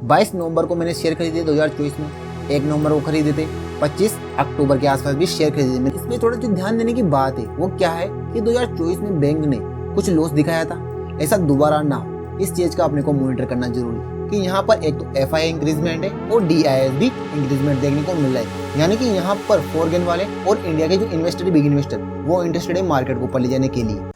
22 नवंबर को मैंने शेयर खरीदे 2024 में, 1 नवंबर को खरीदे थे, 25 अक्टूबर के आसपास भी शेयर खरीदे थे। इसमें थोड़ा जो ध्यान देने की बात है वो क्या है कि 2024 में बैंक ने कुछ लॉस दिखाया था, ऐसा दोबारा ना हो इस चीज का अपने को मॉनिटर करना जरूरी है कि यहाँ पर एक तो FI इंक्रीजमेंट है और DIS भी इंक्रीजमेंट देखने को मिल रहा है। यानी कि यहाँ पर फॉरेन वाले और इंडिया के जो इन्वेस्टर बिग इन्वेस्टर वो इंटरेस्टेड है मार्केट को ऊपर ले जाने के लिए।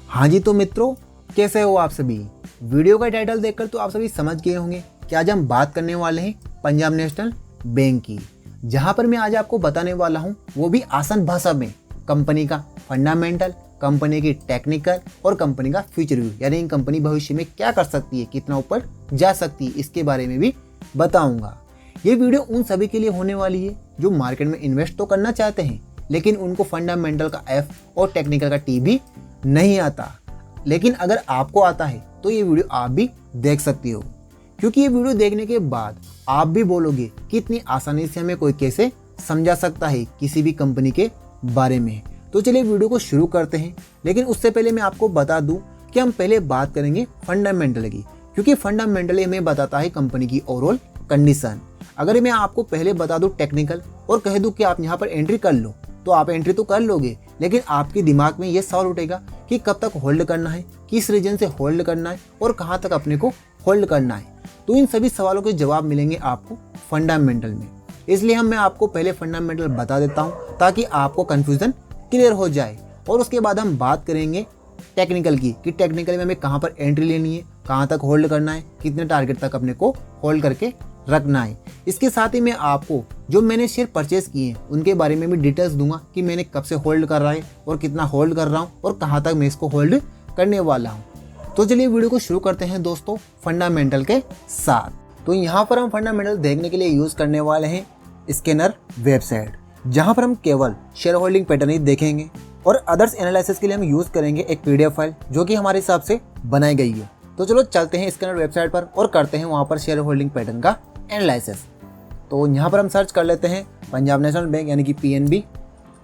हाँ जी, तो मित्रों कैसे हो आप सभी। वीडियो का टाइटल देखकर तो आप सभी समझ गए होंगे कि आज हम बात करने वाले हैं पंजाब नेशनल बैंक की, जहाँ पर मैं आज आपको बताने वाला हूँ वो भी आसान भाषा में कंपनी का फंडामेंटल, कंपनी की टेक्निकल और कंपनी का फ्यूचर व्यू, यानी कंपनी भविष्य में क्या कर सकती है, कितना ऊपर जा सकती है, इसके बारे में भी बताऊंगा। ये वीडियो उन सभी के लिए होने वाली है जो मार्केट में इन्वेस्ट तो करना चाहते हैं लेकिन उनको फंडामेंटल का F और टेक्निकल का T भी नहीं आता। लेकिन अगर आपको आता है तो ये वीडियो आप भी देख सकती हो, क्योंकि ये वीडियो देखने के बाद आप भी बोलोगे कि इतनी आसानी से हमें कोई कैसे समझा सकता है किसी भी कंपनी के बारे में। तो चलिए वीडियो को शुरू करते हैं, लेकिन उससे पहले मैं आपको बता दूं कि हम पहले बात करेंगे फंडामेंटल की, क्योंकि फंडामेंटली हमें बताता है कंपनी की ओवरऑल कंडीशन। अगर मैं आपको पहले बता दूं टेक्निकल और कह दूं कि आप यहाँ पर एंट्री कर लो तो आप एंट्री तो कर लोगे, लेकिन आपके दिमाग में ये सवाल उठेगा कि कब तक होल्ड करना है, किस रीजन से होल्ड करना है और कहाँ तक अपने को होल्ड करना है। तो इन सभी सवालों के जवाब मिलेंगे आपको फंडामेंटल में, इसलिए मैं आपको पहले फंडामेंटल बता देता हूँ ताकि आपको कंफ्यूजन क्लियर हो जाए। और उसके बाद हम बात करेंगे टेक्निकल की कि टेक्निकल में हमें कहाँ पर एंट्री लेनी है, कहाँ तक होल्ड करना है, कितने टारगेट तक अपने को होल्ड करके रखना है। इसके साथ ही मैं आपको जो मैंने शेयर परचेज किए हैं उनके बारे में भी डिटेल्स दूंगा कि मैंने कब से होल्ड कर रहा है और कितना होल्ड कर रहा हूँ और कहाँ तक मैं इसको होल्ड करने वाला हूँ। तो चलिए वीडियो को शुरू करते हैं दोस्तों फंडामेंटल के साथ। तो यहाँ पर हम फंडामेंटल देखने के लिए यूज करने वाले हैं स्कैनर वेबसाइट, जहाँ पर हम केवल शेयर होल्डिंग पैटर्न ही देखेंगे और अदर्स एनालिसिस के लिए हम यूज करेंगे एक PDF फाइल जो कि हमारे हिसाब से बनाई गई है। तो चलो चलते हैं स्कैनर वेबसाइट पर और करते हैं वहाँ पर शेयर होल्डिंग पैटर्न का एनालिसिस। तो यहाँ पर हम सर्च कर लेते हैं पंजाब नेशनल बैंक यानी कि PNB,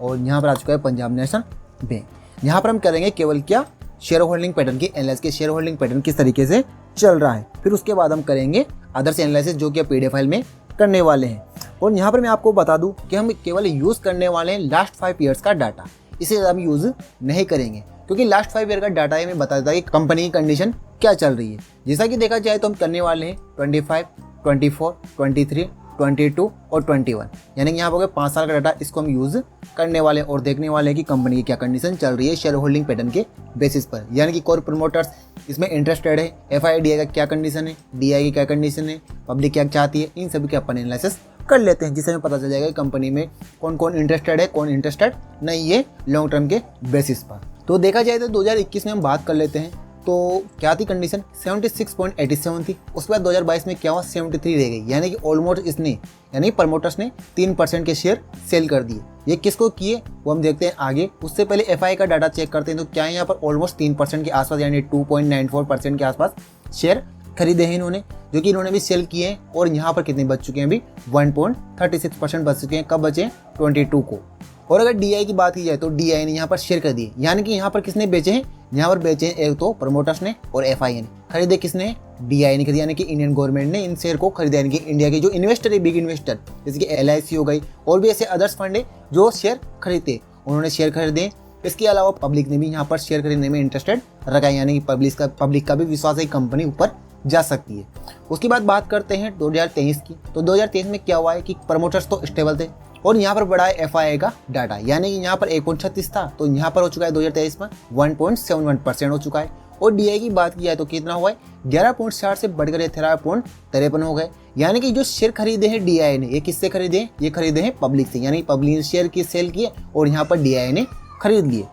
और यहाँ पर आ चुका है पंजाब नेशनल बैंक। यहाँ पर हम करेंगे केवल क्या शेयर होल्डिंग पैटर्न की एनालिसिस के शेयर होल्डिंग पैटर्न किस तरीके से चल रहा है, फिर उसके बाद हम करेंगे अदर्स एनालिसिस जो कि PDF फाइल में करने वाले हैं। और यहाँ पर मैं आपको बता दूं कि हम केवल यूज़ करने वाले हैं लास्ट 5 ईयर्स का डाटा, इसे ज़्यादा हम यूज़ नहीं करेंगे क्योंकि लास्ट 5 ईयर का डाटा हमें बता देता है कि कंपनी की कंडीशन क्या चल रही है। जैसा कि देखा जाए तो हम करने वाले हैं 25, 24, 23, 22 और 21, यानी कि यहाँ पर 5 साल का डाटा इसको हम यूज़ करने वाले हैं और देखने वाले हैं कि कंपनी की क्या कंडीशन चल रही है शेयर होल्डिंग पैटर्न के बेसिस पर। यानी कि कोर प्रमोटर्स इसमें इंटरेस्टेड है, FI DI का क्या कंडीशन है, DI की क्या कंडीशन है, पब्लिक क्या चाहती है, इन सभी के अपन एनालिसिस कर लेते हैं, जिससे हमें पता चल जाएगा कि कंपनी में कौन कौन इंटरेस्टेड है, कौन इंटरेस्टेड नहीं है लॉन्ग टर्म के बेसिस पर। तो देखा जाए तो 2021 में हम बात कर लेते हैं तो क्या थी कंडीशन 76.87 थी। उसके बाद 2022 में क्या हुआ 73 रह गई, यानी कि ऑलमोस्ट इसने यानी प्रमोटर्स ने 3% के शेयर सेल कर दिए। ये किसको किए वो हम देखते हैं आगे। उससे पहले FI का डाटा चेक करते हैं तो क्या है यहाँ पर ऑलमोस्ट 3% के आसपास यानी 2.94% के आसपास शेयर खरीदे हैं इन्होंने, जो कि इन्होंने भी सेल किए हैं। और यहाँ पर कितने बच चुके हैं अभी 1.36% बच चुके हैं। कब बचे 22 को। और अगर DI की बात की जाए तो DI ने यहाँ पर शेयर कर दिए, यानी कि यहाँ पर किसने बेचे हैं, यहाँ पर बेचे हैं एक तो प्रमोटर्स ने और FI ने। खरीदे किसने DI ने खरीदे, यानी कि इंडियन गवर्नमेंट ने इन शेयर को खरीदा, यानी कि इंडिया के जो इन्वेस्टर है बिग इन्वेस्टर जैसे कि LIC हो गई और भी ऐसे अदर्स फंड है जो शेयर खरीदते उन्होंने शेयर खरीदे। इसके अलावा पब्लिक ने भी यहाँ पर शेयर खरीदने में इंटरेस्टेड रखा है, यानी कि पब्लिक का भी विश्वास है कंपनी ऊपर जा सकती है। उसके बाद बात करते हैं 2023 की। तो 2023 में क्या हुआ है कि प्रमोटर्स तो स्टेबल थे और यहाँ पर बढ़ा है FI का डाटा, यानी कि यहाँ पर 1.36 था तो यहाँ पर हो चुका है 2023 में 1.71% हो चुका है। और DI की बात की जाए तो कितना हुआ है 11.60 से बढ़कर 13.53 हो गए। यानी कि जो शेयर खरीदे हैं DI ने, ये किससे खरीदे हैं, ये खरीदे हैं पब्लिक से, यानी पब्लिक ने शेयर की सेल किए और यहाँ पर DI ने खरीद लिए।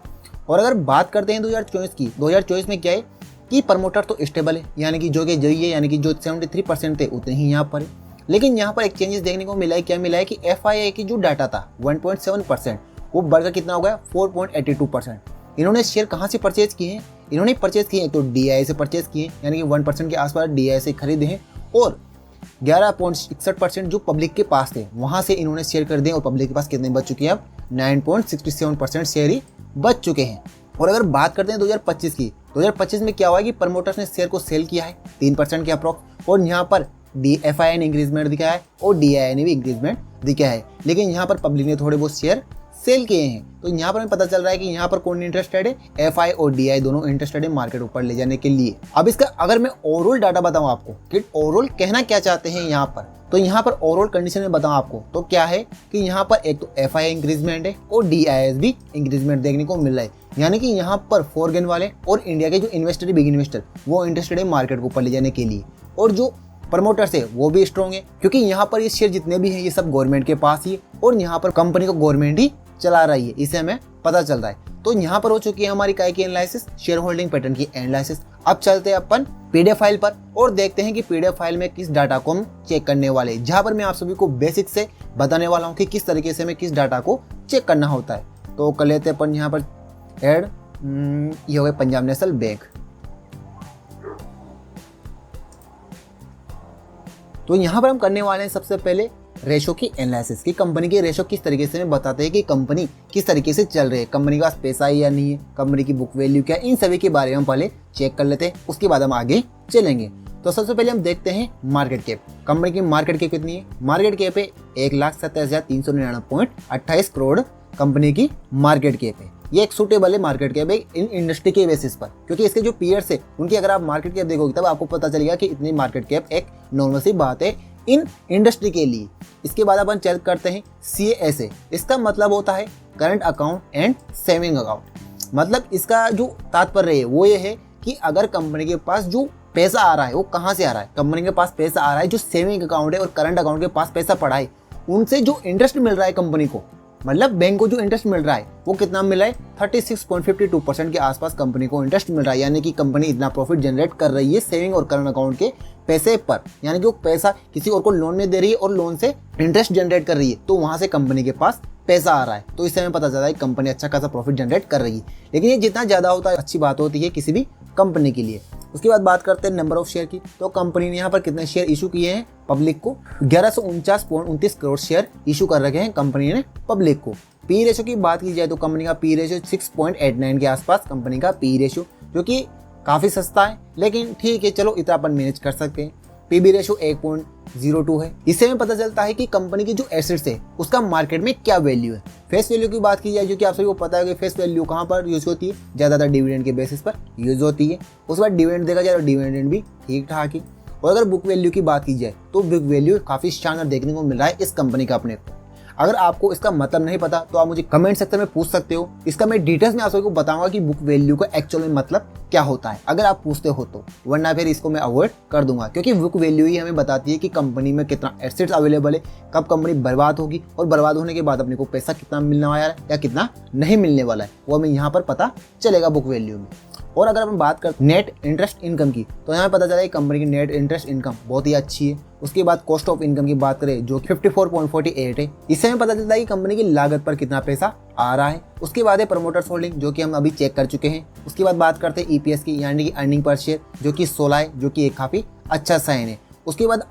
और अगर बात करते हैं 2024 की, 2024 में क्या है कि प्रमोटर तो स्टेबल है, यानी कि जो कि जरिए यानी कि जो 73% थे उतने ही यहाँ पर है। लेकिन यहाँ पर एक चेंजेस देखने को मिला है, क्या मिला है कि FII की जो डाटा था 1.7% वो बढ़कर कितना हो गया 4.82%। इन्होंने शेयर कहाँ से परचेज किए हैं, इन्होंने परचेज किए हैं तो DI से परचेज किए, यानी कि 1% के आसपास DI से खरीदे हैं। और 11.61% जो पब्लिक के पास थे वहाँ से इन्होंने शेयर कर दिए और पब्लिक के पास कितने बच चुके हैं अब 9.67% शेयर ही बच चुके हैं। और अगर बात करते हैं 2025 की, 2025 में क्या हुआ है कि प्रमोटर्स ने शेयर को सेल किया है 3% के अप्रॉक्स और यहाँ पर DFI ने इंक्रीजमेंट दिखाया है और DII ने भी इंक्रीजमेंट दिखाया है, लेकिन यहाँ पर पब्लिक ने थोड़े बहुत शेयर सेल किए हैं। तो यहाँ पर हमें पता चल रहा है कि यहाँ पर कौन इंटरेस्टेड है, FI और DI दोनों इंटरेस्टेड है मार्केट ऊपर ले जाने के लिए। अब इसका अगर मैं ओवरऑल डाटा बताऊँ आपको कि ओवरऑल कहना क्या चाहते हैं यहाँ पर, तो यहाँ पर ओवरऑल कंडीशन में बताऊँ आपको तो क्या है कि यहाँ पर एक तो FI इंक्रीजमेंट है और DIS भी इंक्रीजमेंट देखने को मिल रहा है, यानी कि यहाँ पर फॉरेन वाले और इंडिया के जो इन्वेस्टर है, बिग इन्वेस्टर, वो इंटरेस्टेड है मार्केट को ऊपर ले जाने के लिए, और जो प्रमोटर्स है वो भी स्ट्रॉन्ग है, क्योंकि यहाँ पर ये शेयर जितने भी हैं ये सब गवर्नमेंट के पास ही है और यहाँ पर कंपनी को गवर्नमेंट ही चला रही है, इसे हमें पता चल रहा है। तो यहाँ पर हो चुकी है हमारी काय की एनालिसिस, शेयर होल्डिंग पैटर्न की एनालिसिस। अब चलते हैं अपन PDF फाइल पर और देखते हैं कि PDF फाइल में किस डाटा को हम चेक करने वाले हैं, जहाँ पर मैं आप सभी को बेसिक से बताने वाला हूँ कि किस तरीके से हमें किस डाटा को चेक करना होता है। तो कर लेते हैं अपन यहाँ पर ऐड, ये हो गया पंजाब नेशनल बैंक। तो यहाँ पर हम करने वाले हैं सबसे पहले रेशो की एनालिसिस, की कंपनी के रेशो किस तरीके से हमें बताते हैं कि कंपनी किस तरीके से चल रही है, कंपनी के पास पैसा है या नहीं है, कंपनी की बुक वैल्यू क्या है, इन सभी के बारे में हम पहले चेक कर लेते हैं, उसके बाद हम आगे चलेंगे। तो सबसे पहले हम देखते हैं मार्केट कैप। कंपनी की मार्केट कैप कितनी है, मार्केट कैप है 1,27,399.28 करोड़ कंपनी की मार्केट कैप है। ये एक सूटेबल है मार्केट कैप है इन इंडस्ट्री के बेसिस पर, क्योंकि इसके जो पीयर्स है उनकी अगर आप मार्केट कैप देखोगे तब आपको पता चलेगा कि इतनी मार्केट कैप एक नॉर्मल सी बात है इन इंडस्ट्री के लिए। इसके बाद अपन चेक करते हैं CASA। इसका मतलब होता है current account and saving account. मतलब इसका जो तात्पर्य है वो ये है कि अगर कंपनी के पास जो पैसा आ रहा है वो कहाँ से आ रहा है, कंपनी के पास पैसा आ रहा है जो सेविंग अकाउंट है और करंट अकाउंट के पास पैसा पड़ा है, उनसे जो इंटरेस्ट मिल रहा है कंपनी को, मतलब बैंक को जो इंटरेस्ट मिल रहा है वो कितना मिल रहा है, 36.52% के आसपास कंपनी को इंटरेस्ट मिल रहा है। यानी कि कंपनी इतना प्रॉफिट जनरेट कर रही है सेविंग और करंट अकाउंट के पैसे पर, यानी कि वो पैसा किसी और को लोन में दे रही है और लोन से इंटरेस्ट जनरेट कर रही है, तो वहां से कंपनी के पास पैसा आ रहा है। तो इससे हमें पता चलता है कि कंपनी अच्छा खासा प्रॉफिट जनरेट कर रही है, लेकिन ये जितना ज्यादा होता है अच्छी बात होती है किसी भी कंपनी के लिए। उसके बाद बात करते हैं नंबर ऑफ शेयर की। तो कंपनी ने यहाँ पर कितने शेयर इशू किए हैं पब्लिक को, 1149.29 करोड़ शेयर इशू कर रखे हैं कंपनी ने पब्लिक को। पी रेशो की बात की जाए तो कंपनी का पी रेशो 6.89 के आसपास कंपनी का पी रेशो, जो कि काफी सस्ता है, लेकिन ठीक है चलो इतना अपन मैनेज कर सकते हैं। पीबी रेशो 1.02 है। इससे हमें पता चलता है कि कंपनी की जो एसेट्स है उसका मार्केट में क्या वैल्यू है। फेस वैल्यू की बात की जाए, जो कि आप सभी को पता है कि फेस वैल्यू कहाँ पर यूज होती है, ज्यादातर डिविडेंड के बेसिस पर यूज होती है। उसके बाद डिविडेंड देखा जाए तो डिविडेंड भी ठीक ठाक ही। और अगर बुक वैल्यू की बात की जाए तो बुक वैल्यू काफी शानदार देखने को मिल रहा है इस कंपनी का अपने को। अगर आपको इसका मतलब नहीं पता तो आप मुझे कमेंट सेक्शन में पूछ सकते हो, इसका मैं डिटेल्स में आप सबको बताऊंगा कि बुक वैल्यू का एक्चुअल में मतलब क्या होता है, अगर आप पूछते हो तो, वरना फिर इसको मैं अवॉइड कर दूंगा, क्योंकि बुक वैल्यू ही हमें बताती है कि कंपनी में कितना एसेट्स अवेलेबल है, कब कंपनी बर्बाद होगी और बर्बाद होने के बाद अपने को पैसा कितना मिलने वाला है या कितना नहीं मिलने वाला है, वो हमें यहाँ पर पता चलेगा बुक वैल्यू में। और अगर हम बात करते नेट इंटरेस्ट इनकम की, तो यहाँ पता चला कि कंपनी की नेट इंटरेस्ट इनकम बहुत ही अच्छी है। उसके बाद कॉस्ट ऑफ इनकम की बात करें जो 54.48 है, इससे हमें पता चलता है कि कंपनी की लागत पर कितना पैसा आ रहा है। उसके बाद है प्रमोटर्स होल्डिंग, जो कि हम अभी चेक कर चुके हैं। उसके बाद बात करते हैं EPS की, यानी कि अर्निंग पर शेयर, जो कि 16 है, जो कि एक काफी अच्छा साइन है। उसके बाद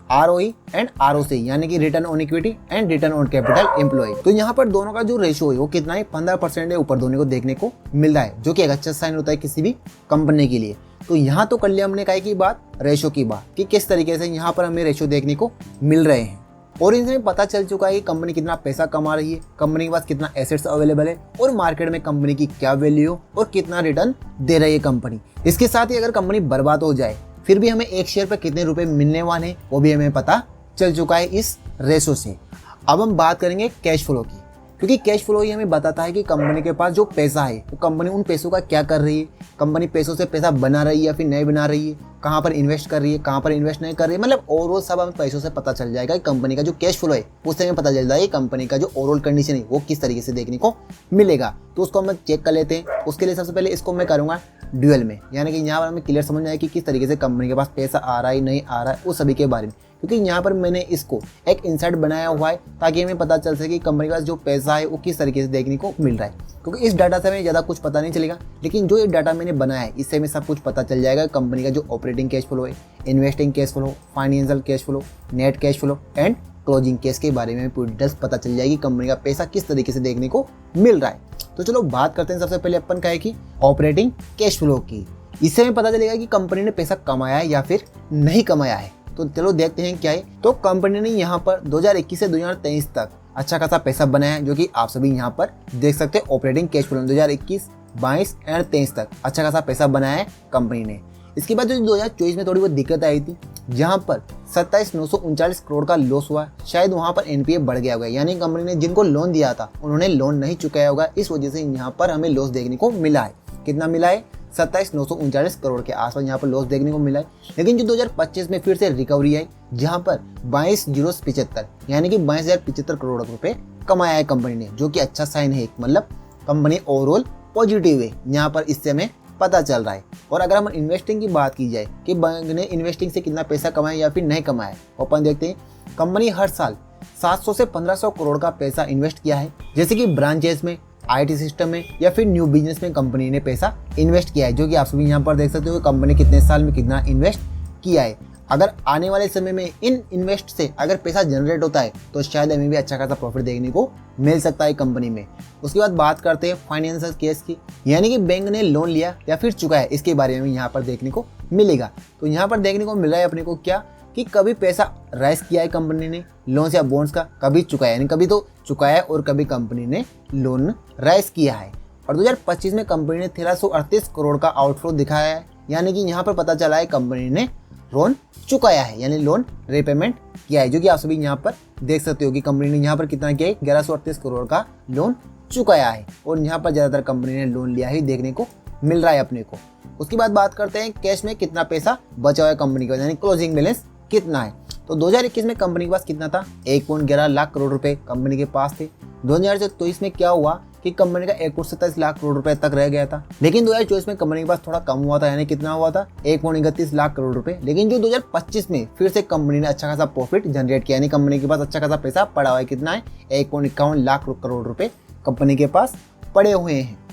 ROE एंड ROC, यानी कि return on equity and return on capital employ. तो यहाँ पर दोनों का जो रेशियो है वो कितना है, 15% है ऊपर दोनों को देखने को मिल रहा है, जो कि एक अच्छा साइन होता है किसी भी कंपनी के लिए। तो यहाँ तो कर लिया हमने काय की बात, रेशो की बात, कि किस तरीके से यहाँ पर हमें रेशो देखने को मिल रहे हैं। और इनसे पता चल चुका है कि कंपनी कितना पैसा कमा रही है, कंपनी के पास कितना एसेट्स अवेलेबल है और मार्केट में कंपनी की क्या वैल्यू और कितना रिटर्न दे रही है कंपनी। इसके साथ ही अगर कंपनी बर्बाद हो जाए फिर भी हमें एक शेयर पर कितने रुपए मिलने वाले हैं वो भी हमें पता चल चुका है इस रेशो से। अब हम बात करेंगे कैश फ्लो की, क्योंकि कैश फ्लो ही हमें बताता है कि कंपनी के पास जो पैसा है वो कंपनी उन पैसों का क्या कर रही है, कंपनी पैसों से पैसा बना रही है या फिर नहीं बना रही है, कहाँ पर इन्वेस्ट कर रही है, कहाँ पर इन्वेस्ट नहीं कर रही है, मतलब ओवरऑल सब हमें पैसों से पता चल जाएगा कि कंपनी का जो कैश फ्लो है उससे हमें पता चल जाएगा कंपनी का जो ओवरऑल कंडीशन है वो किस तरीके से देखने को मिलेगा। तो उसको हम चेक कर लेते हैं। उसके लिए सबसे पहले इसको मैं करूँगा ड्यूअल में, यानी कि यहाँ पर हमें क्लियर समझ आए कि किस तरीके से कंपनी के पास पैसा आ रहा है नहीं आ रहा है उस सभी के बारे में, क्योंकि यहाँ पर मैंने इसको एक इंसाइट बनाया हुआ है ताकि हमें पता चल सके कि कंपनी के पास जो पैसा है वो किस तरीके से देखने को मिल रहा है। क्योंकि इस डाटा से हमें ज़्यादा कुछ पता नहीं चलेगा, लेकिन जो ये डाटा मैंने बनाया है इससे हमें सब कुछ पता चल जाएगा कंपनी का जो ऑपरेटिंग कैश फ्लो है, investing cash flow, financial cash flow, net cash flow and closing cash के बारे में पूरी डिटेल्स पता चल जाएगी कंपनी का पैसा किस तरीके से देखने को मिल रहा है। तो चलो बात करते हैं सबसे पहले अपन का है कि ऑपरेटिंग कैश फ्लो की, इससे हमें पता चलेगा कि कंपनी ने पैसा कमाया है या फिर नहीं कमाया है। तो चलो देखते हैं क्या है। तो कंपनी ने यहाँ पर 2021 से 2023 तक अच्छा खासा पैसा बनाया है, जो कि आप सभी यहाँ पर देख सकते हैं। ऑपरेटिंग कैश फ्लो 2021, 22 एंड 23 तक अच्छा खासा पैसा बनाया है कंपनी ने। इसके बाद जो 2024 में थोड़ी बहुत दिक्कत आई थी, जहाँ पर 27,939 करोड़ का लॉस हुआ। शायद वहाँ पर एनपीए बढ़ गया होगा, यानी कंपनी ने जिनको लोन दिया था उन्होंने लोन नहीं चुकाया होगा, इस वजह से यहाँ पर हमें लॉस देखने को मिला है। कितना मिला है? 27,939 करोड़ के आसपास यहाँ पर लॉस देखने को मिला है। लेकिन जो 2025 में फिर से रिकवरी आई, जहाँ पर 22,075 यानी कि 22,075 करोड़ रुपए कमाया है कंपनी ने, जो कि अच्छा साइन है। मतलब कंपनी ओवरऑल पॉजिटिव है, यहाँ पर इससे हमें पता चल रहा है। और अगर हम इन्वेस्टिंग की बात की जाए कि बैंक ने इन्वेस्टिंग से कितना पैसा कमाया या फिर नहीं कमाया, अपन देखते हैं। कंपनी हर साल 700 से 1500 करोड़ का पैसा इन्वेस्ट किया है, जैसे कि ब्रांचेस में, आईटी सिस्टम में या फिर न्यू बिजनेस में कंपनी ने पैसा इन्वेस्ट किया है, जो कि आप सभी यहाँ पर देख सकते हो कंपनी कितने साल में कितना इन्वेस्ट किया है। अगर आने वाले समय में इन इन्वेस्ट से अगर पैसा जनरेट होता है तो शायद हमें भी अच्छा खासा प्रॉफिट देखने को मिल सकता है कंपनी में। उसके बाद बात करते हैं फाइनेंशियल केस की, यानी कि बैंक ने लोन लिया या फिर चुका है, इसके बारे में यहाँ पर देखने को मिलेगा। तो यहाँ पर देखने को मिल रहा है अपने को क्या कि कभी पैसा राइज किया है कंपनी ने लोन या बॉन्ड्स का, कभी चुकाया, यानी कभी तो चुकाया और कभी कंपनी ने लोन राइज किया है। और 2025 में कंपनी ने 1338 करोड़ का आउटफ्लो दिखाया है, यानी कि यहाँ पर पता चला है कंपनी ने लोन चुकाया है, यानी लोन रिपेमेंट किया है, जो कि आप सभी यहाँ पर देख सकते हो कि कंपनी ने यहाँ पर कितना किया है, 1138 करोड़ का लोन चुकाया है। और यहाँ पर ज़्यादातर कंपनी ने लोन लिया ही देखने को मिल रहा है अपने को। उसके बाद बात करते हैं कैश में कितना पैसा बचा हुआ है कंपनी का, यानी क्लोजिंग बैलेंस कितना है। तो 2021 में कंपनी के पास कितना था? 1.11 लाख करोड़ रुपए कंपनी के पास थे। 2024 में क्या हुआ कि कंपनी का 1.27 लाख करोड़ रुपए तक रह गया था। लेकिन 2024 में कंपनी के पास थोड़ा कम हुआ था, यानी कितना हुआ था? 1.31 लाख करोड़ रुपए। लेकिन जो 2025 में फिर से कंपनी ने अच्छा खासा प्रॉफिट जनरेट किया, यानी कंपनी के पास अच्छा खासा पैसा पड़ा हुआ है। कितना है? 1.51 लाख करोड़ रुपए कंपनी के पास पड़े हुए हैं।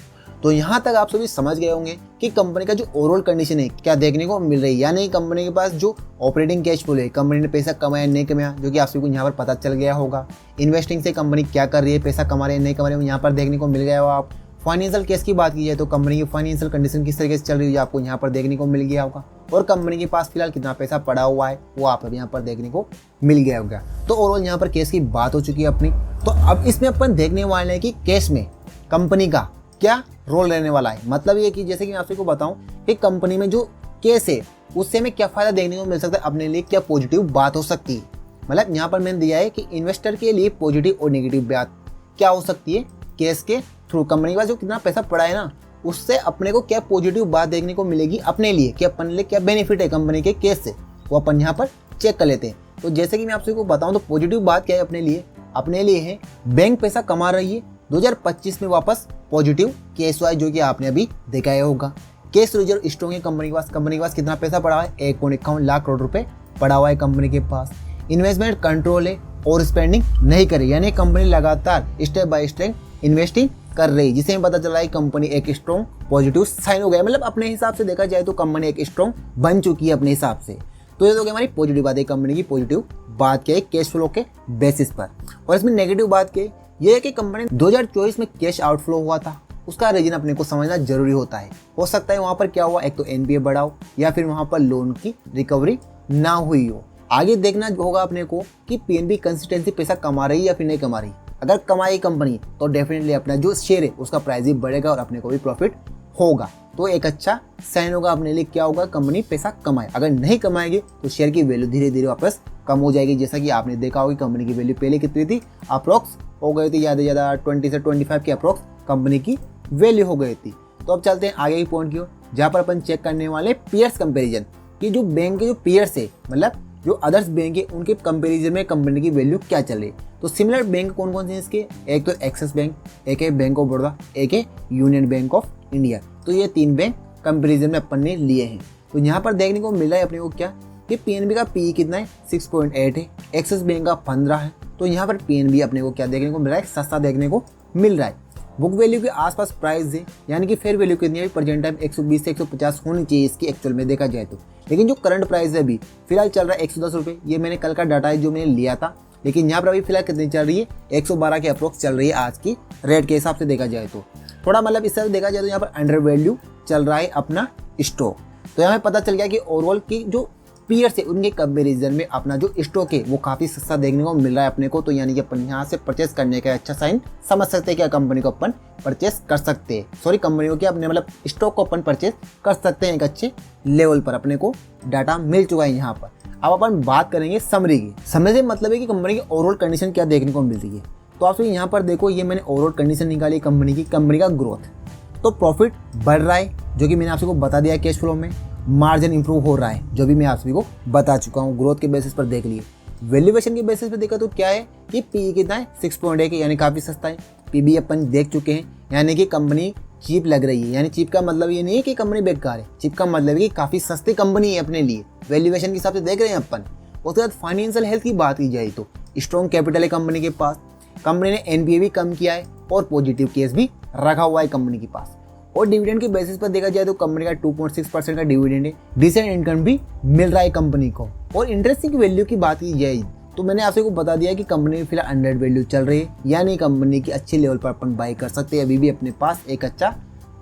तो यहाँ तक आप सभी समझ गए होंगे कि कंपनी का जो ओवरऑल कंडीशन है क्या देखने को मिल रही है, यानी कंपनी के पास जो ऑपरेटिंग कैश फ्लो है, कंपनी ने पैसा कमाया नहीं कमाया, जो कि आप सभी को यहाँ पर पता चल गया होगा। इन्वेस्टिंग से कंपनी क्या कर रही है, पैसा कमा रही है नहीं कमा रही है, यहाँ पर देखने को मिल गया होगा। आप फाइनेंशियल केस की बात की जाए तो कंपनी की फाइनेंशियल कंडीशन किस तरीके से चल रही है आपको यहाँ पर देखने को मिल गया होगा। और कंपनी के पास फिलहाल कितना पैसा पड़ा हुआ है वो आप यहाँ पर देखने को मिल गया होगा। तो ओवरऑल यहाँ पर केस की बात हो चुकी है अपनी। तो अब इसमें अपन देखने वाले हैं कि केस में कंपनी का क्या रोल रहने वाला है। मतलब ये कि जैसे कि मैं आप सबको बताऊं कि कंपनी में जो केस है उससे हमें क्या फायदा देखने को मिल सकता है, अपने लिए क्या पॉजिटिव बात हो सकती है। मतलब यहाँ पर मैंने दिया है कि इन्वेस्टर के लिए पॉजिटिव और नेगेटिव बात क्या हो सकती है केस के थ्रू। कंपनी के पास जो कितना पैसा पड़ा है ना, उससे अपने को क्या पॉजिटिव बात देखने को मिलेगी अपने लिए, कि अपने लिए क्या बेनिफिट है कंपनी के केस से, वो अपन यहाँ पर चेक कर लेते हैं। तो जैसे कि मैं आप सबको बताऊँ तो पॉजिटिव बात क्या है अपने लिए है बैंक पैसा कमा रही है। 2025 में वापस पॉजिटिव केस हुआ है, जो कि आपने अभी देखा होगा। केस रिजर्व स्ट्रॉन्ग है कंपनी के पास कितना पैसा पड़ा हुआ है? 1.51 लाख करोड़ रुपए पड़ा हुआ है कंपनी के पास। इन्वेस्टमेंट कंट्रोल है और स्पेंडिंग नहीं कर रही, यानी कंपनी लगातार स्टेप बाय स्टेप इन्वेस्टिंग कर रही है, जिसे हमें पता चला है कंपनी एक स्ट्रॉन्ग पॉजिटिव साइन हो गया। मतलब अपने हिसाब से देखा जाए तो कंपनी एक स्ट्रॉन्ग बन चुकी है अपने हिसाब से। तो ये तो हमारी पॉजिटिव बात है, कंपनी की पॉजिटिव बात क्या है केश फ्लो के बेसिस पर। और इसमें नेगेटिव बात क्या है, ये है कि कंपनी 2024 में कैश आउटफ्लो हुआ था, उसका रीजन अपने को समझना जरूरी होता है। हो सकता है वहाँ पर क्या हुआ, एक तो एनपीए बढ़ा हो या फिर वहाँ पर लोन की रिकवरी ना हुई हो। आगे देखना होगा अपने को कि पीएनबी कंसिस्टेंसी पैसा कमा रही है या फिर नहीं कमा रही। अगर कमाई कंपनी तो डेफिनेटली अपना जो शेयर है उसका प्राइस भी बढ़ेगा और अपने को भी प्रॉफिट होगा। तो एक अच्छा साइन होगा अपने लिए, क्या होगा, कंपनी पैसा कमाए। अगर नहीं कमाएगी तो शेयर की वैल्यू धीरे धीरे वापस कम हो जाएगी। जैसा कि आपने देखा होगा कंपनी की वैल्यू पहले कितनी थी, अप्रोक्स हो गई थी ज़्यादा से ज़्यादा 20 से 25 की अप्रोक्स कंपनी की वैल्यू हो गई थी। तो अब चलते हैं आगे की पॉइंट की ओर, जहाँ पर अपन चेक करने वाले पीयर्स कंपैरिजन कि जो बैंक के जो पीयर्स है, मतलब जो अदर्स बैंक है, उनके कंपैरिजन में कंपनी की वैल्यू क्या चल रही है। तो सिमिलर बैंक कौन कौन से हैं इसके, एक तो एक्सिस बैंक, एक है बैंक ऑफ बड़ौदा, एक है यूनियन बैंक ऑफ इंडिया। तो ये 3 बैंक कंपैरिजन में अपन ने लिए हैं। तो यहाँ पर देखने को मिल रहा है अपने को क्या कि पीएनबी का पीई कितना है, 6.8 है, एक्सिस बैंक का 15 है। तो यहाँ पर पीएनबी अपने को क्या देखने को मिल रहा है, सस्ता देखने को मिल रहा है। बुक वैल्यू के आसपास प्राइस है, यानी कि फेयर वैल्यू कितनी है प्रेजेंट टाइम 120 से 150 होनी चाहिए इसकी एक्चुअल में देखा जाए तो। लेकिन जो करंट प्राइस है अभी फिलहाल चल रहा है 110 रुपये। ये मैंने कल का डाटा है जो मैंने लिया था, लेकिन यहाँ पर अभी फिलहाल कितनी चल रही है, 112 के अप्रोक्स चल रही है आज की रेट के हिसाब से देखा जाए तो। थोड़ा मतलब इस तरह देखा जाए तो यहाँ पर अंडर वैल्यू चल रहा है अपना स्टॉक। तो यहाँ पे पता चल गया कि ओवरऑल की जो पीयर्स है उनके कंपेरिजन में अपना जो स्टॉक है वो काफ़ी सस्ता देखने को मिल रहा है अपने को। तो यानी कि अपन यहाँ से परचेस करने का अच्छा साइन समझ सकते हैं, क्या कंपनी को अपन परचेस कर सकते हैं, सॉरी कंपनी को क्या अपने मतलब स्टॉक को अपन परचेस कर सकते हैं एक अच्छे लेवल पर। अपने को डाटा मिल चुका है यहाँ पर। अब अपन बात करेंगे समरी की। समरी से मतलब है कि कंपनी की ओवरऑल कंडीशन क्या देखने को मिल रही है। तो आप यहाँ पर देखो, ये मैंने ओवरऑल कंडीशन निकाली कंपनी की। कंपनी का ग्रोथ तो प्रॉफिट बढ़ रहा है जो कि मैंने आप सबको बता दिया कैश फ्लो में। मार्जिन इंप्रूव हो रहा है जो भी मैं आप सभी को बता चुका हूँ, ग्रोथ के बेसिस पर देख लिए। वैल्यूएशन के बेसिस पर देखा तो क्या है कि पी कितना है 6.1 यानी काफ़ी सस्ता है। पीबी अपन देख चुके हैं, यानी कि कंपनी चीप लग रही है। यानी चीप का मतलब ये नहीं है कि कंपनी बेकार है, चीप का मतलब है कि काफ़ी सस्ती कंपनी है अपने लिए, वैल्यूएशन के हिसाब से देख रहे हैं अपन। उसके बाद फाइनेंशियल हेल्थ की बात की जाए तो स्ट्रॉन्ग कैपिटल है कंपनी के पास। कंपनी ने एनपीए भी कम किया है और पॉजिटिव केस भी रखा हुआ है कंपनी के पास। और डिविडेंड के बेसिस पर देखा जाए तो कंपनी का 2.6% का डिविडेंड है। डिसेंट इनकम भी मिल रहा है कंपनी को। और इंटरेस्टिंग वैल्यू की बात की जाए तो मैंने आपसे को बता दिया कि कंपनी में फिलहाल अंडर वैल्यू चल रही है, यानी कंपनी की अच्छे लेवल पर अपन बाई कर सकते हैं। अभी भी अपने पास एक अच्छा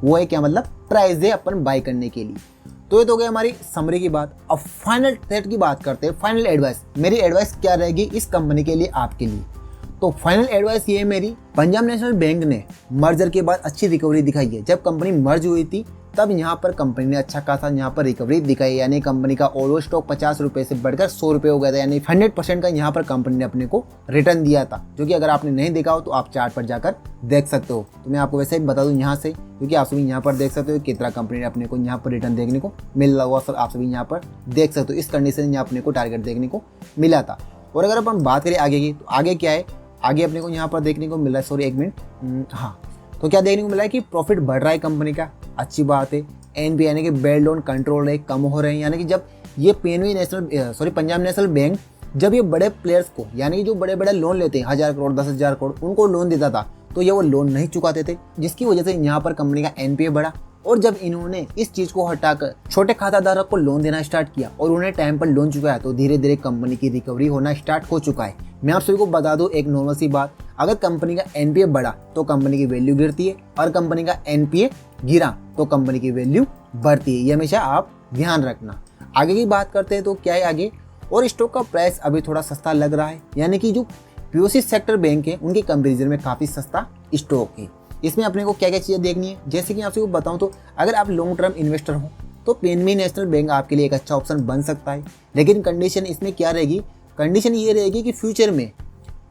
वो है, क्या मतलब प्राइस है अपन बाई करने के लिए। तो ये तो गई हमारी समरी की बात। अब फाइनल थ्रेट की बात करते हैं। फाइनल एडवाइस, मेरी एडवाइस क्या रहेगी इस कंपनी के लिए, आपके लिए। तो फाइनल एडवाइस ये है मेरी, पंजाब नेशनल बैंक ने मर्जर के बाद अच्छी रिकवरी दिखाई है। जब कंपनी मर्ज हुई थी तब यहाँ पर कंपनी ने अच्छा खासा यहाँ पर रिकवरी दिखाई, यानी कंपनी का ओवरऑल स्टॉक 50 रुपये से बढ़कर 100 रुपये हो गया था। यानी 100% का यहाँ पर कंपनी ने अपने को रिटर्न दिया था, जो कि अगर आपने नहीं देखा हो तो आप चार्ट पर जाकर देख सकते हो। तो मैं आपको वैसे ही बता दूँ यहाँ से, क्योंकि आप सभी यहाँ पर देख सकते हो कितना कंपनी ने अपने को यहाँ पर रिटर्न देखने को मिल रहा हुआ। सर आप सभी यहाँ पर देख सकते हो इस कंडीशन यहाँ अपने को टारगेट देखने को मिला था। और अगर अपन बात करें आगे की, तो आगे क्या है, आगे अपने को यहाँ पर देखने को मिल रहा है, सॉरी एक मिनट, हाँ, तो क्या देखने को मिला है कि प्रॉफिट बढ़ रहा है कंपनी का, अच्छी बात है। एनपीए यानी कि बेल लोन कंट्रोल है, कम हो रहे हैं। यानी कि जब ये पंजाब नेशनल बैंक जब ये बड़े प्लेयर्स को, यानी कि जो बड़े बड़े लोन लेते हैं 1000 करोड़ 10,000 करोड़, उनको लोन देता था तो ये वो लोन नहीं चुकाते थे, जिसकी वजह से यहाँ पर कंपनी का एनपीए बढ़ा। और जब इन्होंने इस चीज़ को हटाकर छोटे खाताधारक को लोन देना स्टार्ट किया और उन्हें टाइम पर लोन चुकाया, तो धीरे धीरे कंपनी की रिकवरी होना स्टार्ट हो चुका है। मैं आप सभी को बता दूं एक नॉर्मल सी बात, अगर कंपनी का एनपीए बढ़ा तो कंपनी की वैल्यू गिरती है, और कंपनी का एनपीए गिरा तो कंपनी की वैल्यू बढ़ती है। ये हमेशा आप ध्यान रखना। आगे की बात करते हैं तो क्या है आगे, और स्टॉक का प्राइस अभी थोड़ा सस्ता लग रहा है, यानी कि जो पीओसी सेक्टर बैंक है उनके कंपेरिजन में काफ़ी सस्ता स्टॉक है। इसमें अपने को क्या क्या चीज़ें देखनी है, जैसे कि आपसे बताऊं तो अगर आप लॉन्ग टर्म इन्वेस्टर हो तो पंजाब नेशनल बैंक आपके लिए एक अच्छा ऑप्शन बन सकता है। लेकिन कंडीशन इसमें क्या रहेगी, कंडीशन ये रहेगी कि फ्यूचर में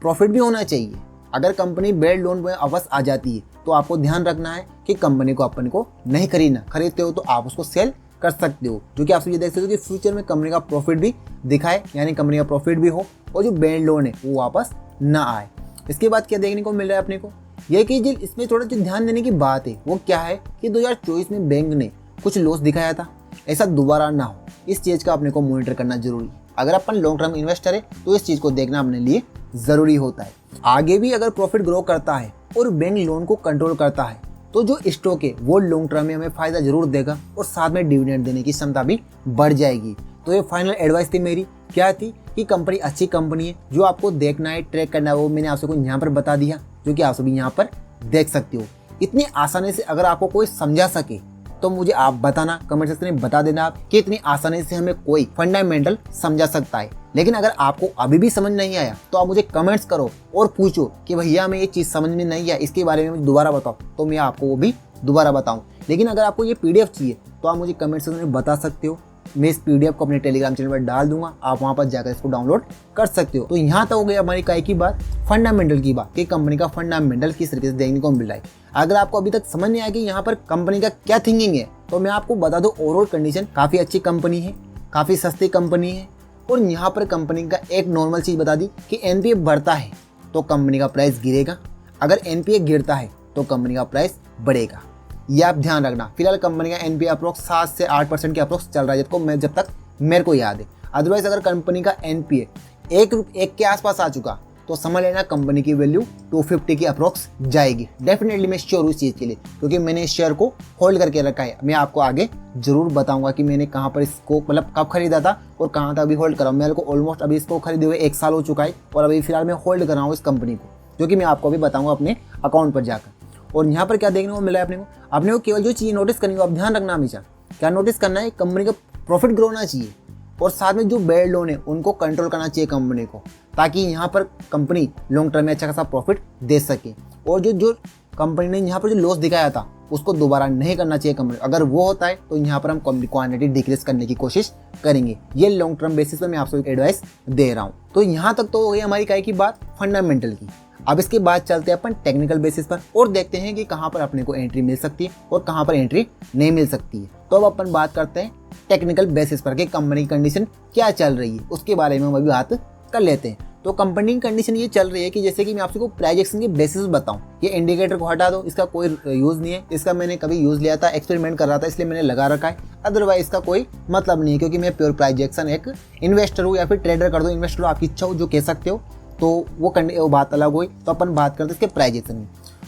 प्रॉफिट भी होना चाहिए। अगर कंपनी बेड लोन में वापस आ जाती है तो आपको ध्यान रखना है कि कंपनी को अपन को नहीं खरीदना, खरीदते हो तो आप उसको सेल कर सकते हो, जो कि आप ये देख सकते हो कि फ्यूचर में कंपनी का प्रॉफिट भी दिखाए, यानी कंपनी का प्रॉफिट भी हो और जो बेड लोन है वो वापस ना आए। इसके बाद क्या देखने को मिल रहा है अपने को, यह कि जो इसमें थोड़ा जो ध्यान देने की बात है वो क्या है कि 2024 में बैंक ने कुछ लॉस दिखाया था, ऐसा दोबारा ना हो, इस चीज़ का अपने को मॉनिटर करना जरूरी। अगर अपन लॉन्ग टर्म इन्वेस्टर है तो इस चीज़ को देखना अपने लिए ज़रूरी होता है। आगे भी अगर प्रॉफिट ग्रो करता है और बैंक लोन को कंट्रोल करता है तो जो स्टॉक है वो लॉन्ग टर्म में हमें फ़ायदा जरूर देगा और साथ में डिविडेंड देने की क्षमता भी बढ़ जाएगी। तो ये फाइनल एडवाइस थी मेरी, क्या थी कि कंपनी अच्छी कंपनी है, जो आपको देखना है ट्रैक करना है वो मैंने आप सबको यहाँ पर बता दिया, जो कि आप सभी यहाँ पर देख सकते हो। इतनी आसानी से अगर आपको कोई समझा सके तो मुझे आप बताना, कमेंट सेक्शन में बता देना आप कि इतनी आसानी से हमें कोई फंडामेंटल समझा सकता है। लेकिन अगर आपको अभी भी समझ नहीं आया तो आप मुझे कमेंट्स करो और पूछो कि भैया हमें ये चीज़ समझ में नहीं आया, इसके बारे में मुझे दोबारा बताओ, तो मैं आपको वो भी दोबारा बताऊँ। लेकिन अगर आपको ये PDF चाहिए तो आप मुझे कमेंट सेक्शन में बता सकते हो, मैं इस PDF को अपने टेलीग्राम चैनल पर डाल दूंगा, आप वहां पर जाकर इसको डाउनलोड कर सकते हो। तो यहाँ तक हो गई हमारी काय की बात, फंडामेंटल की बात, कि कंपनी का फंडामेंटल किस तरीके से देखने को मिल रहा है। अगर आपको अभी तक समझ नहीं आया कि यहाँ पर कंपनी का क्या थिंकिंग है तो मैं आपको बता दूं, ओवरऑल कंडीशन काफ़ी अच्छी कंपनी है, काफ़ी सस्ती कंपनी है। और यहाँ पर कंपनी का एक नॉर्मल चीज़ बता दी कि एनपीए बढ़ता है तो कंपनी का प्राइस गिरेगा, अगर एनपीए गिरता है तो कंपनी का प्राइस बढ़ेगा। ये आप ध्यान रखना। फिलहाल कंपनी का एनपीए अप्रोक्स 7 से 8% के अप्रोक्स चल रहा है, जब तक मेरे को याद है। अदरवाइज अगर कंपनी का एनपीए एक के आसपास आ चुका तो समझ लेना कंपनी की वैल्यू 250 की अप्रोक्स जाएगी। डेफिनेटली मैं श्योर हूँ इस चीज़ के लिए, क्योंकि मैंने इस शेयर को होल्ड करके रखा है। मैं आपको आगे जरूर बताऊंगा कि मैंने कहाँ पर इसको मतलब कब खरीदा था और कहाँ तक अभी होल्ड करा। मेरे को ऑलमोस्ट अभी इसको खरीदे हुए 1 साल हो चुका है और अभी फिलहाल मैं होल्ड कर रहा हूँ इस कंपनी को, जो कि मैं आपको अभी बताऊँगा अपने अकाउंट पर जाकर। और यहाँ पर क्या देखने को मिला है अपने को केवल जो चीज़ नोटिस करनी है, आप ध्यान रखना हमेशा क्या नोटिस करना है, कंपनी का प्रॉफिट ग्रो होना चाहिए और साथ में जो बैड लोन है उनको कंट्रोल करना चाहिए कंपनी को, ताकि यहाँ पर कंपनी लॉन्ग टर्म में अच्छा खासा प्रॉफिट दे सके। और जो कंपनी ने यहाँ पर जो लॉस दिखाया था उसको दोबारा नहीं करना चाहिए कंपनी। अगर वो होता है तो यहाँ पर हम क्वांटिटी डिक्रीज करने की कोशिश करेंगे। ये लॉन्ग टर्म बेसिस पर मैं आपको एडवाइस दे रहा हूँ। तो यहाँ तक तो हो गई हमारी काय की बात फंडामेंटल की। अब इसके बाद चलते हैं अपन टेक्निकल बेसिस पर और देखते हैं कि कहाँ पर अपने को एंट्री मिल सकती है और कहाँ पर एंट्री नहीं मिल सकती है। तो अब अपन बात करते हैं टेक्निकल बेसिस पर कि कंपनी की कंडीशन क्या चल रही है, उसके बारे में हम अभी बात कर लेते हैं। तो कंपनी की कंडीशन ये चल रही है कि जैसे कि मैं आपको प्राइस एक्शन के बेसिस बताऊं, ये इंडिकेटर को हटा दो, इसका कोई यूज़ नहीं है। इसका मैंने कभी यूज़ लिया था, एक्सपेरिमेंट कर रहा था, इसलिए मैंने लगा रखा है। अदरवाइज इसका कोई मतलब नहीं है, क्योंकि मैं प्योर प्राइस एक्शन एक इन्वेस्टर हूँ या फिर ट्रेडर कर दो, इन्वेस्टर आपकी इच्छा हो जो कह सकते हो, तो वो बात अलग हुई। तो अपन बात करते हैं इसके प्राइस एक्शन में।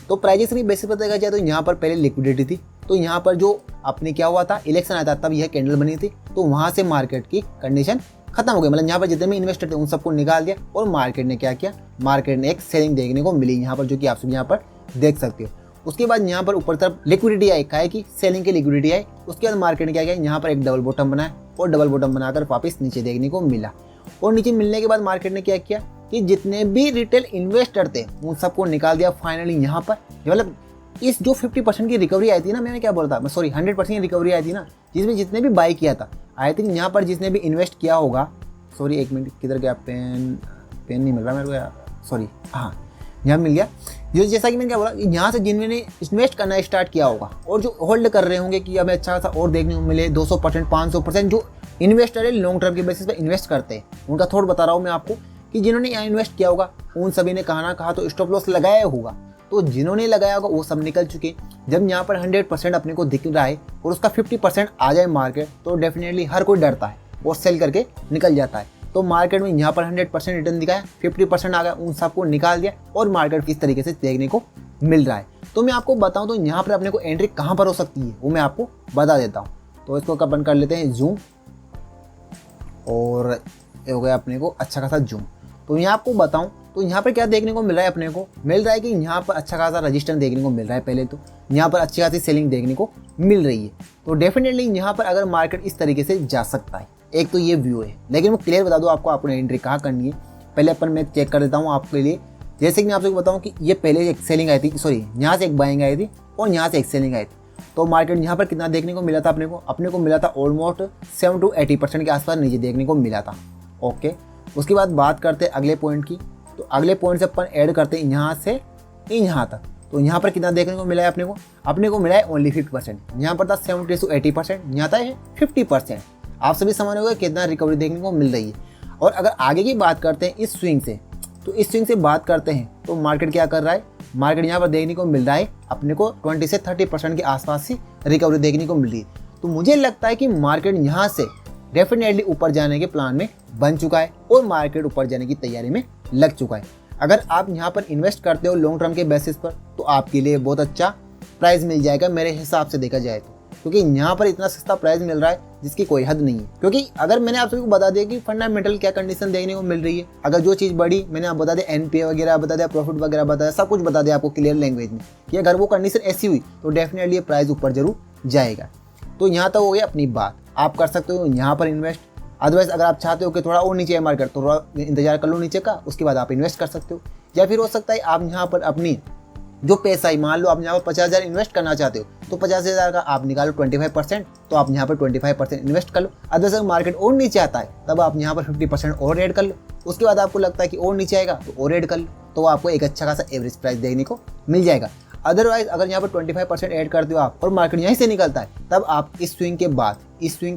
तो प्राइस एक्शन की बेसिस पर देखा जाए तो यहाँ पर पहले लिक्विडिटी थी, तो यहाँ पर जो अपने क्या हुआ था, इलेक्शन आया था तब यह कैंडल बनी थी, तो वहाँ से मार्केट की कंडीशन खत्म हो गई। मतलब यहाँ पर जितने भी इन्वेस्टर थे उन सबको निकाल दिया और मार्केट ने क्या किया, मार्केट ने एक सेलिंग देखने को मिली यहाँ पर, जो कि आप सब यहाँ पर देख सकते हो। उसके बाद यहाँ पर ऊपर तरफ लिक्विडिटी आई, क्या है कि सेलिंग की लिक्विडिटी आई। उसके बाद मार्केट ने क्या किया, यहाँ पर एक डबल बॉटम बनाया और डबल बॉटम बनाकर वापस नीचे देखने को मिला। और नीचे मिलने के बाद मार्केट ने क्या किया कि जितने भी रिटेल इन्वेस्टर थे उन सबको निकाल दिया फाइनली यहाँ पर। मतलब इस जो 50% की रिकवरी आई थी ना, मैंने क्या बोला था, सॉरी 100% की रिकवरी आई थी ना, जिसमें जितने भी बाई किया था, आई थिंक यहाँ पर जिसने भी इन्वेस्ट किया होगा, सॉरी एक मिनट किधर गया, पेन नहीं मिल रहा मेरे को यार, सॉरी हाँ यहाँ मिल गया। जो जैसा कि मैंने क्या बोला, यहाँ से जिन्होंने इन्वेस्ट करना स्टार्ट किया होगा और जो होल्ड कर रहे होंगे कि हमें अच्छा खासा और देखने को मिले 200% 500%, जो इन्वेस्टर है लॉन्ग टर्म के बेसिस पर इन्वेस्ट करते हैं, उनका थोड़ा बता रहा हूँ मैं आपको कि जिन्होंने यहाँ इन्वेस्ट किया होगा उन सभी ने कहा ना कहा तो स्टॉप लॉस लगाया होगा। तो जिन्होंने लगाया होगा वो सब निकल चुके। जब यहाँ पर 100% अपने को दिख रहा है और उसका 50% आ जाए मार्केट, तो डेफिनेटली हर कोई डरता है और सेल करके निकल जाता है। तो मार्केट में यहाँ पर 100% रिटर्न दिखाया, 50% आ गया, उन सबको निकाल दिया और मार्केट किस तरीके से देखने को मिल रहा है। तो मैं आपको बताऊँ तो यहाँ पर अपने को एंट्री कहाँ पर हो सकती है वो मैं आपको बता देता हूँ। तो इसको अपन कर लेते हैं जूम, और हो गया अपने को अच्छा खासा जूम। तो यहाँ आपको बताऊं तो यहाँ पर क्या देखने को मिल रहा है, अपने को मिल रहा है कि यहाँ पर अच्छा खासा रजिस्टेंस देखने को मिल रहा है। पहले तो यहाँ पर अच्छी खासी सेलिंग देखने को मिल रही है। तो डेफिनेटली यहाँ पर अगर मार्केट इस तरीके से जा सकता है, एक तो ये व्यू है। लेकिन मैं क्लियर बता दूँ आपको आपने एंट्री कहाँ करनी है। पहले अपन मैं चेक कर देता हूँ आपके लिए। जैसे कि मैं आपको बताऊँ कि ये पहले एक सेलिंग आई थी, सॉरी यहाँ से एक बाइंग आई थी और यहाँ से एक सेलिंग आई थी। तो मार्केट यहाँ पर कितना देखने को मिला था अपने को मिला था ऑलमोस्ट 7 to 80% के आसपास नीचे देखने को मिला था। ओके, उसके बाद बात करते हैं अगले पॉइंट की। तो अगले पॉइंट से अपन ऐड करते हैं यहाँ से यहाँ तक। तो यहाँ पर कितना देखने को मिला है अपने को मिला है ओनली 50%। यहाँ पर था 70 to 80%, यहाँ था 50%। आप सभी समझ रहे हो कितना रिकवरी देखने को मिल रही है। और अगर आगे की बात करते हैं इस स्विंग से, तो इस स्विंग से बात करते हैं तो मार्केट क्या कर रहा है, मार्केट यहाँ पर देखने को मिल रहा है अपने को 20 से 30% के आसपास ही रिकवरी देखने को मिल रही है। तो मुझे लगता है कि मार्केट यहाँ से डेफिनेटली ऊपर जाने के प्लान में बन चुका है और मार्केट ऊपर जाने की तैयारी में लग चुका है। अगर आप यहाँ पर इन्वेस्ट करते हो लॉन्ग टर्म के बेसिस पर, तो आपके लिए बहुत अच्छा प्राइस मिल जाएगा मेरे हिसाब से देखा जाए तो, क्योंकि यहाँ पर इतना सस्ता प्राइस मिल रहा है जिसकी कोई हद नहीं है। क्योंकि अगर मैंने आप सभी को बता दिया कि फंडामेंटल क्या कंडीशन देखने को मिल रही है, अगर जो चीज़ बढ़ी मैंने आप बता दिया, एनपीए वगैरह बता दिया, प्रॉफिट वगैरह बता दिया, सब कुछ बता दिया आपको क्लियर लैंग्वेज में कि अगर वो कंडीशन ऐसी हुई तो डेफिनेटली ये प्राइस ऊपर जरूर जाएगा। तो यहाँ तक हो गई अपनी बात। आप कर सकते हो यहाँ पर इन्वेस्ट। अदरवाइज अगर आप चाहते हो कि थोड़ा और नीचे है मार्केट, तो थोड़ा इंतजार कर लो नीचे का, उसके बाद आप इन्वेस्ट कर सकते हो। या फिर हो सकता है आप यहाँ पर अपनी जो पैसा है, मान लो आप यहाँ पर 50,000 इन्वेस्ट करना चाहते हो, तो 50,000 का आप निकालो 25%, तो आप यहाँ पर 25% इन्वेस्ट कर लो। अदरवाइज अगर मार्केट और नीचे आता है तब आप यहाँ पर 50% और ऐड कर लो। उसके बाद आपको लगता है कि और नीचे आएगा तो और ऐड कर लो, तो आपको एक अच्छा खासा एवरेज प्राइस देखने को मिल जाएगा। अदरवाइज अगर यहाँ पर 25% ऐड करते हो आप और मार्केट यहीं से निकलता है, तब आप इस स्विंग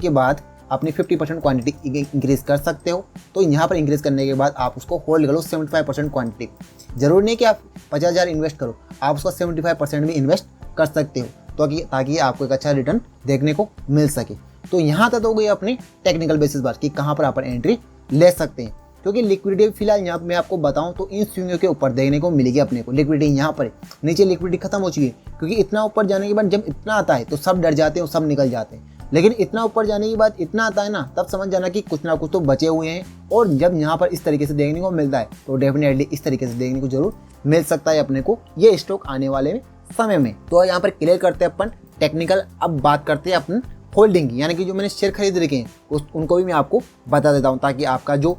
के बाद अपनी 50% क्वांटिटी इंक्रीज कर सकते हो। तो यहाँ पर इंक्रीज करने के बाद आप उसको होल्ड करो 75% क्वांटिटी। जरूर नहीं कि आप 50,000 इन्वेस्ट करो, आप उसका 75% भी इन्वेस्ट कर सकते हो, तो ताकि आपको एक अच्छा रिटर्न देखने को मिल सके। तो यहाँ तक हो गई अपनी टेक्निकल बेसिस बात कि कहाँ पर आप एंट्री ले सकते हैं। क्योंकि लिक्विडिटी फिलहाल यहाँ मैं आपको बताऊं तो इन स्विंगों के ऊपर देखने को मिलेगी अपने को। लिक्विडिटी यहाँ पर नीचे लिक्विडिटी खत्म हो चुकी है, क्योंकि इतना ऊपर जाने के बाद जब इतना आता है तो सब डर जाते हैं और सब निकल जाते हैं। लेकिन इतना ऊपर जाने के बाद इतना आता है ना, तब समझ जाना कि कुछ ना कुछ तो बचे हुए हैं। और जब यहाँ पर इस तरीके से देखने को मिलता है तो डेफिनेटली इस तरीके से देखने को जरूर मिल सकता है अपने को ये स्टॉक आने वाले समय में। तो यहाँ पर क्लियर करते हैं अपन टेक्निकल। अब बात करते हैं अपन होल्डिंग की, यानी कि जो मैंने शेयर खरीद रखे हैं उनको भी मैं आपको बता देता हूँ, ताकि आपका जो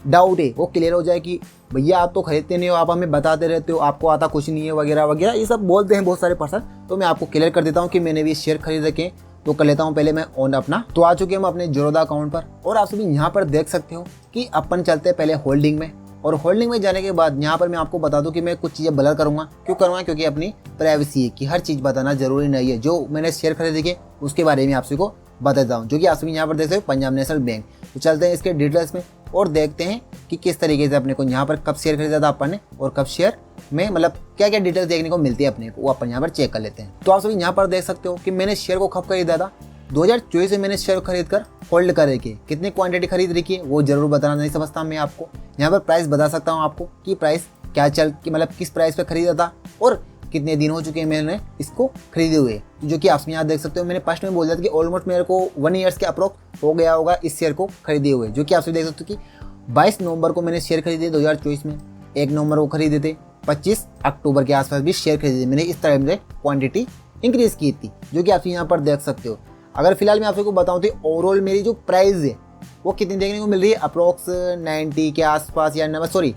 डाउट है वो क्लियर हो जाए कि भैया आप तो खरीदते नहीं हो, आप हमें बताते रहते हो, आपको आता कुछ नहीं है वगैरह वगैरह, ये सब बोलते हैं बहुत सारे पर्सन। तो मैं आपको क्लियर कर देता हूँ कि मैंने भी शेयर खरीद रखे हैं। तो कर लेता हूँ पहले मैं ऑन अपना। तो आ चुके हम अपने ज़ीरोधा अकाउंट पर, और आप सभी यहाँ पर देख सकते हो कि अपन चलते हैं पहले होल्डिंग में। और होल्डिंग में जाने के बाद यहाँ पर मैं आपको बता दूं कि मैं कुछ चीज़ें ब्लर करूँगा। क्यों करूँगा? क्योंकि अपनी प्राइवेसी है कि हर चीज़ बताना जरूरी नहीं है। जो मैंने शेयर खरीदे के उसके बारे में आप सभी को बताता हूँ, जो कि आप सभी यहाँ पर देख सकते हो पंजाब नेशनल बैंक। तो चलते हैं इसके डिटेल्स में और देखते हैं कि किस तरीके से अपने को यहाँ पर कब शेयर खरीदा था अपन ने और कब शेयर में मतलब क्या क्या डिटेल्स देखने को मिलती है अपने को, वो अपन यहाँ पर चेक कर लेते हैं। तो आप सभी यहाँ पर देख सकते हो कि मैंने शेयर को कब खरीदा था, 2024 में मैंने शेयर खरीद कर होल्ड कर रखी है। कितनी क्वांटिटी खरीद रखी है वो जरूर बताना नहीं समझता मैं आपको। यहाँ पर प्राइस बता सकता हूँ आपको कि प्राइस क्या मतलब किस प्राइस पे खरीदा था और कितने दिन हो चुके हैं मैंने इसको खरीदे हुए, जो कि आप यहाँ देख सकते हो। मैंने फर्स्ट में बोल दिया था कि ऑलमोस्ट मेरे को 1 ईयर्स के अप्रोक्स हो गया होगा इस शेयर को खरीदे हुए, जो कि आप देख सकते हो कि 22 नवंबर को मैंने शेयर खरीदे 2024 में, 1 नवंबर को खरीदे थे, 25 अक्टूबर के आसपास भी शेयर खरीदे। मैंने इस तरह से क्वांटिटी इंक्रीज की थी, जो कि आप यहाँ पर देख सकते हो। अगर फिलहाल मैं आपको बताऊँ तो ओवरऑल मेरी जो प्राइस है वो कितनी देखने को मिल रही है, अप्रोक्स 90 के आसपास, या 90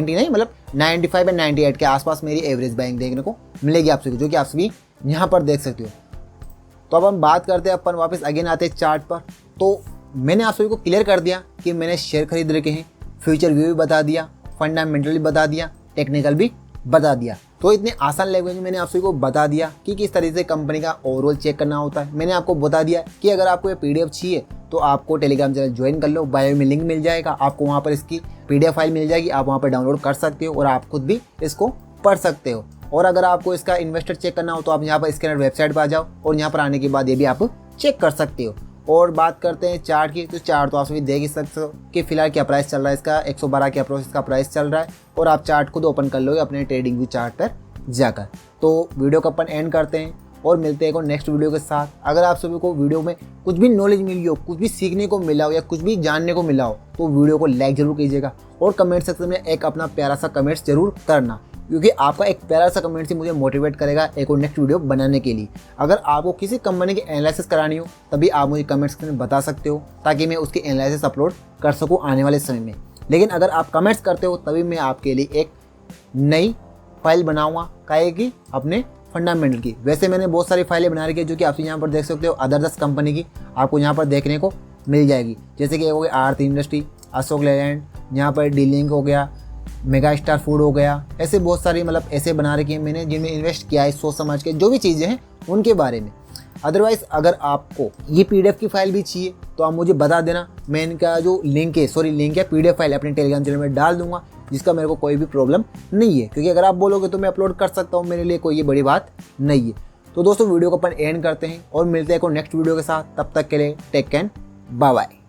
नहीं मतलब 95 या 98 के आसपास मेरी एवरेज बाइंग देखने को मिलेगी आप सभी, जो कि आप सभी यहाँ पर देख सकते हो। तो अब हम बात करते हैं, अपन वापस अगेन आते हैं चार्ट पर। तो मैंने आप सभी को क्लियर कर दिया कि मैंने शेयर खरीद रखे हैं, फ्यूचर व्यू भी बता दिया, फंडामेंटल भी बता दिया, टेक्निकल भी बता दिया। तो इतने आसान लैंग्वेज में मैंने आप सभी को बता दिया कि किस तरीके से कंपनी का ओवरऑल चेक करना होता है। मैंने आपको बता दिया कि अगर आपको ये PDF चाहिए तो आपको टेलीग्राम चैनल ज्वाइन कर लो, बायो में लिंक मिल जाएगा, आपको वहाँ पर इसकी PDF फाइल मिल जाएगी, आप वहाँ पर डाउनलोड कर सकते हो और आप खुद भी इसको पढ़ सकते हो। और अगर आपको इसका इन्वेस्टर चेक करना हो तो आप यहाँ पर स्कैनर वेबसाइट पर आ जाओ और यहाँ पर आने के बाद ये भी आप चेक कर सकते हो। और बात करते हैं चार्ट की, तो चार्ट तो आप सभी देख ही सकते हो कि फिलहाल क्या प्राइस चल रहा है इसका, 112 के अप्रोच इसका प्राइस चल रहा है। और आप चार्ट खुद ओपन कर लोगे अपने ट्रेडिंग व्यू चार्ट पर जाकर। तो वीडियो को अपन एंड करते हैं और मिलते हैं नेक्स्ट वीडियो के साथ। अगर आप सभी को वीडियो में कुछ भी नॉलेज मिली हो, कुछ भी सीखने को मिला हो या कुछ भी जानने को मिला हो, तो वीडियो को लाइक जरूर कीजिएगा और कमेंट सेक्शन में एक अपना प्यारा सा कमेंट्स जरूर करना, क्योंकि आपका एक प्यारा सा कमेंट से मुझे मोटिवेट करेगा एक और नेक्स्ट वीडियो बनाने के लिए। अगर आपको किसी कंपनी की एनालिसिस करानी हो तभी आप मुझे कमेंट सेक्शन में बता सकते हो, ताकि मैं उसकी एनालिसिस अपलोड कर सकूँ आने वाले समय में। लेकिन अगर आप कमेंट्स करते हो तभी मैं आपके लिए एक नई फाइल बनाऊंगा, काहे की अपने फंडामेंटल की। वैसे मैंने बहुत सारी फाइलें बना रखी है, जो कि आप यहाँ पर देख सकते हो, अदर्स कंपनी की आपको यहाँ पर देखने को मिल जाएगी। जैसे कि हो गया आरती इंडस्ट्री, अशोक लेलैंड, यहाँ पर डीलिंक हो गया, मेगा स्टार फूड हो गया, ऐसे बहुत सारी मतलब ऐसे बना रखी है मैंने जिनमें इन्वेस्ट किया है सोच समझ के, जो भी चीज़ें हैं उनके बारे में। अदरवाइज अगर आपको ये PDF की फाइल भी चाहिए तो आप मुझे बता देना, मैं इनका जो लिंक है PDF फाइल अपने टेलीग्राम चैनल में डाल दूंगा, जिसका मेरे को कोई भी प्रॉब्लम नहीं है, क्योंकि अगर आप बोलोगे तो मैं अपलोड कर सकता हूँ, मेरे लिए कोई ये बड़ी बात नहीं है। तो दोस्तों वीडियो को अपन एंड करते हैं और मिलते हैं नेक्स्ट वीडियो के साथ। तब तक के लिए टेक केयर, बाय बाय।